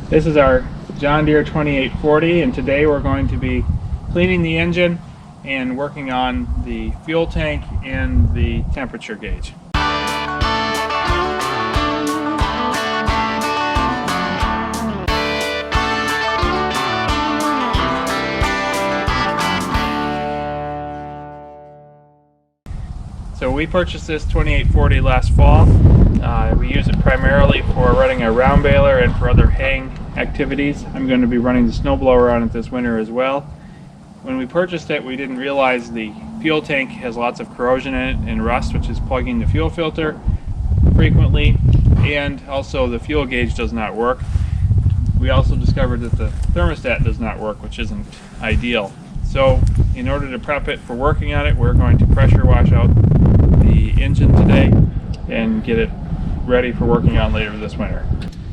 This is our John Deere 2840, and today we're going to be cleaning the engine and working on the fuel tank and the temperature gauge. So we purchased this 2840 last fall. We use it primarily for running a round baler and for other haying activities. I'm going to be running the snowblower on it this winter as well. When we purchased it, we didn't realize the fuel tank has lots of corrosion in it and rust, which is plugging the fuel filter frequently, and also the fuel gauge does not work. We also discovered that the thermostat does not work, which isn't ideal. So in order to prep it for working on it, we're going to pressure wash out the engine today and get it ready for working on later this winter.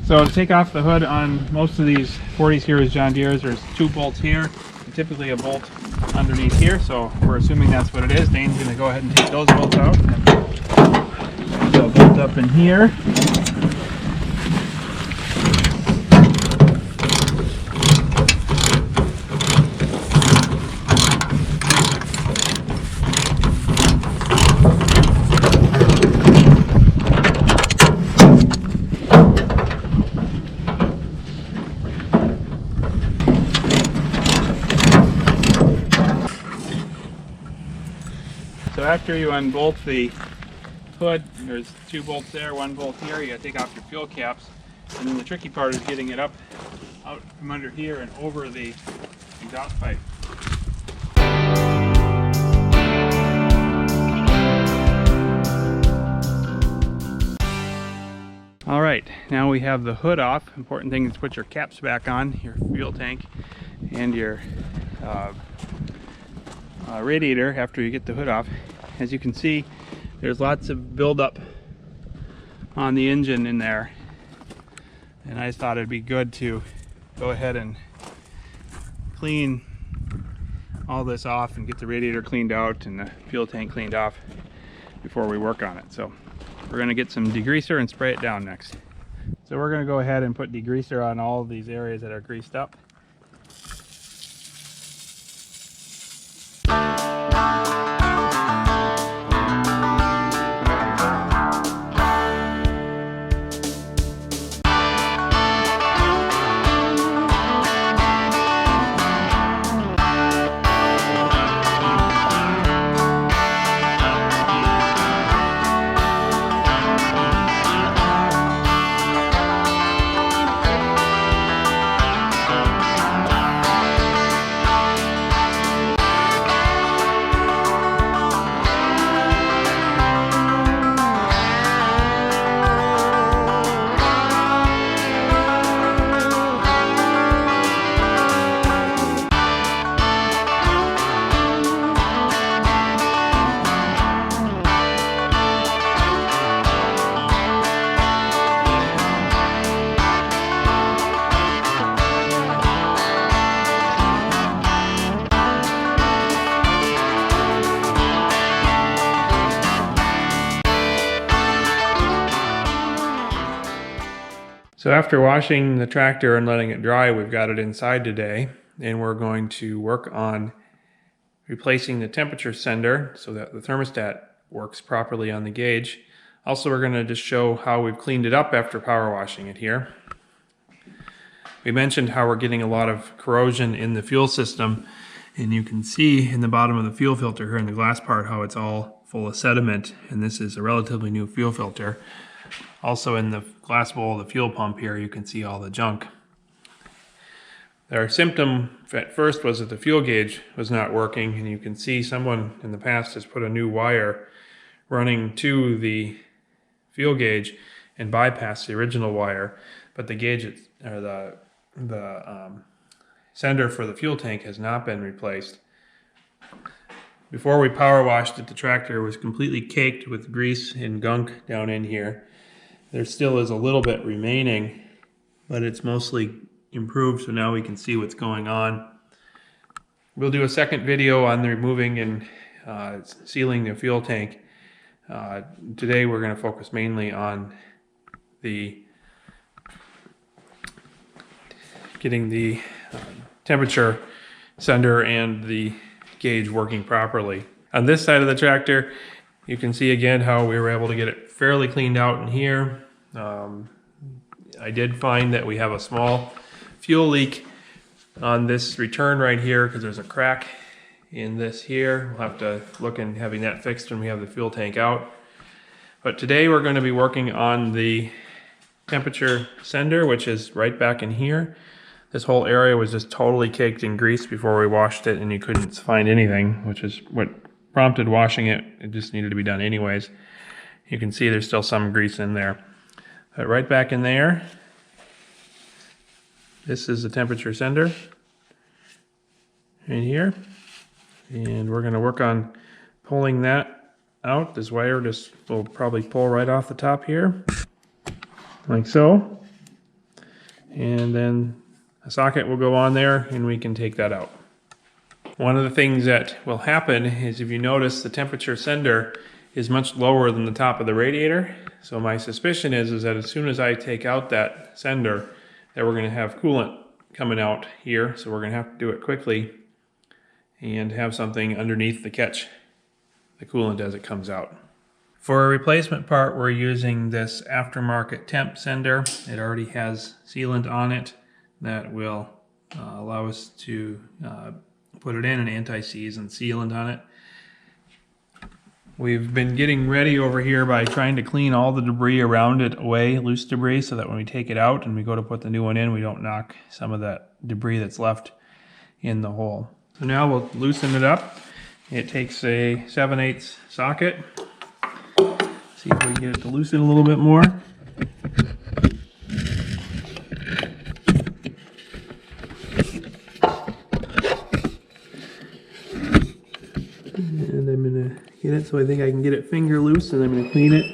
So to take off the hood on most of these 40 series John Deeres, there's two bolts here and typically a bolt underneath here, so we're assuming that's what it is. Dane's going to go ahead and take those bolts out. And so a bolt up in here. So after you unbolt the hood, there's two bolts there, one bolt here, you gotta take off your fuel caps, and then the tricky part is getting it up, out from under here and over the exhaust pipe. Alright, now we have the hood off. Important thing is to put your caps back on, your fuel tank and your radiator after you get the hood off. As you can see, there's lots of buildup on the engine in there, and I thought it'd be good to go ahead and clean all this off and get the radiator cleaned out and the fuel tank cleaned off before we work on it. So we're going to get some degreaser and spray it down next. So we're going to go ahead and put degreaser on all of these areas that are greased up. So after washing the tractor and letting it dry, we've got it inside today, and we're going to work on replacing the temperature sender so that the thermostat works properly on the gauge. Also, we're going to just show how we've cleaned it up after power washing it here. We mentioned how we're getting a lot of corrosion in the fuel system, and you can see in the bottom of the fuel filter here in the glass part how it's all full of sediment, and this is a relatively new fuel filter. Also in the glass bowl of the fuel pump here, you can see all the junk. Our symptom at first was that the fuel gauge was not working, and you can see someone in the past has put a new wire running to the fuel gauge and bypassed the original wire, but the gauge, or the sender for the fuel tank has not been replaced. Before we power washed it, the tractor was completely caked with grease and gunk down in here. There still is a little bit remaining, but it's mostly improved, so now we can see what's going on. We'll do a second video on the removing and sealing the fuel tank. Today we're going to focus mainly on the getting the temperature sender and the gauge working properly. On this side of the tractor, you can see again how we were able to get it fairly cleaned out in here. I did find that we have a small fuel leak on this return right here because there's a crack in this here. We'll have to look in having that fixed when we have the fuel tank out. But today we're going to be working on the temperature sender, which is right back in here. This whole area was just totally caked in grease before we washed it, and you couldn't find anything, which is what prompted washing it. It just needed to be done anyways. You can see there's still some grease in there. But right back in there, this is the temperature sender right here. And we're going to work on pulling that out. This wire just will probably pull right off the top here, like so. And then a socket will go on there and we can take that out. One of the things that will happen is, if you notice, the temperature sender is much lower than the top of the radiator. So my suspicion is that as soon as I take out that sender, that we're going to have coolant coming out here. So we're going to have to do it quickly and have something underneath to catch the coolant as it comes out. For a replacement part, we're using this aftermarket temp sender. It already has sealant on it that will allow us to put it in, an anti-seize and sealant on it. We've been getting ready over here by trying to clean all the debris around it away, loose debris, so that when we take it out and we go to put the new one in, we don't knock some of that debris that's left in the hole. So now we'll loosen it up. It takes a 7/8 socket. See if we can get it to loosen a little bit more. And I'm going to get it so I think I can get it finger loose, and I'm going to clean it.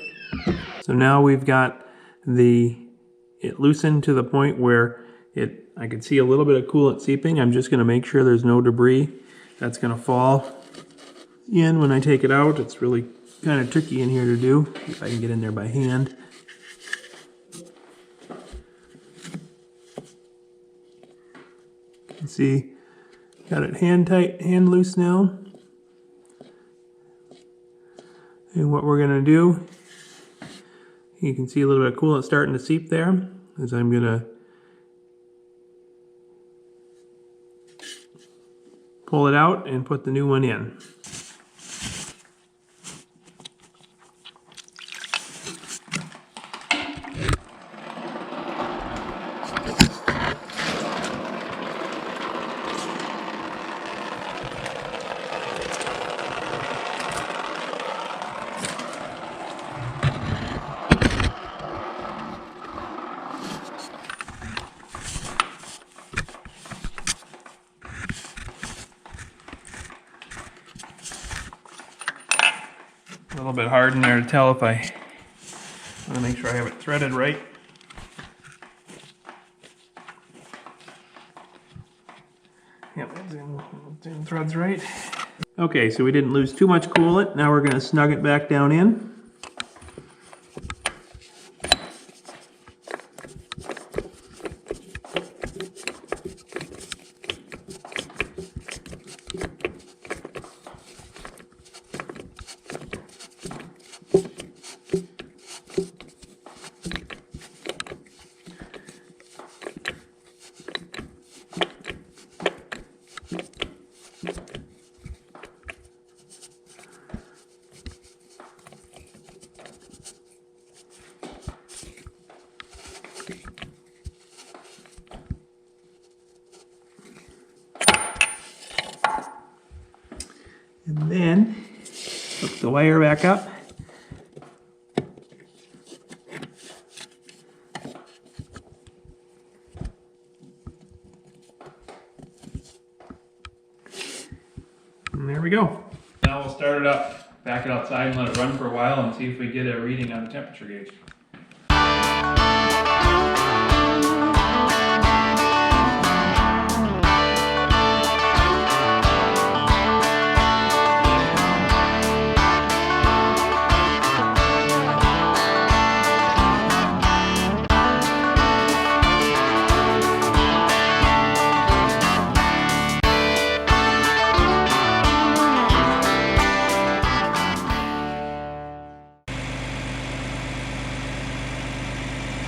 So now we've got it loosened to the point where I can see a little bit of coolant seeping. I'm just going to make sure there's no debris that's going to fall in when I take it out. It's really kind of tricky in here to do. If I can get in there by hand. You can see, got it hand tight, hand loose now. And what we're going to do, you can see a little bit of coolant starting to seep there, as I'm going to pull it out and put the new one in. A little bit hard in there to tell if I want to make sure I have it threaded right. Yep, it's in threads right. Okay, so we didn't lose too much coolant. Now we're going to snug it back down in. And then hook the wire back up. And there we go. Now we'll start it up, back it outside and let it run for a while and see if we get a reading on the temperature gauge.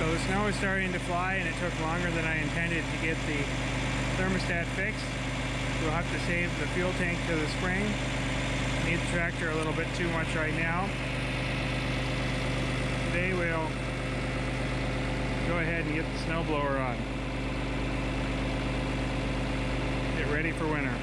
So the snow is starting to fly, and it took longer than I intended to get the thermostat fixed. We'll have to save the fuel tank to the spring. Need the tractor a little bit too much right now. Today we'll go ahead and get the snowblower on. Get ready for winter.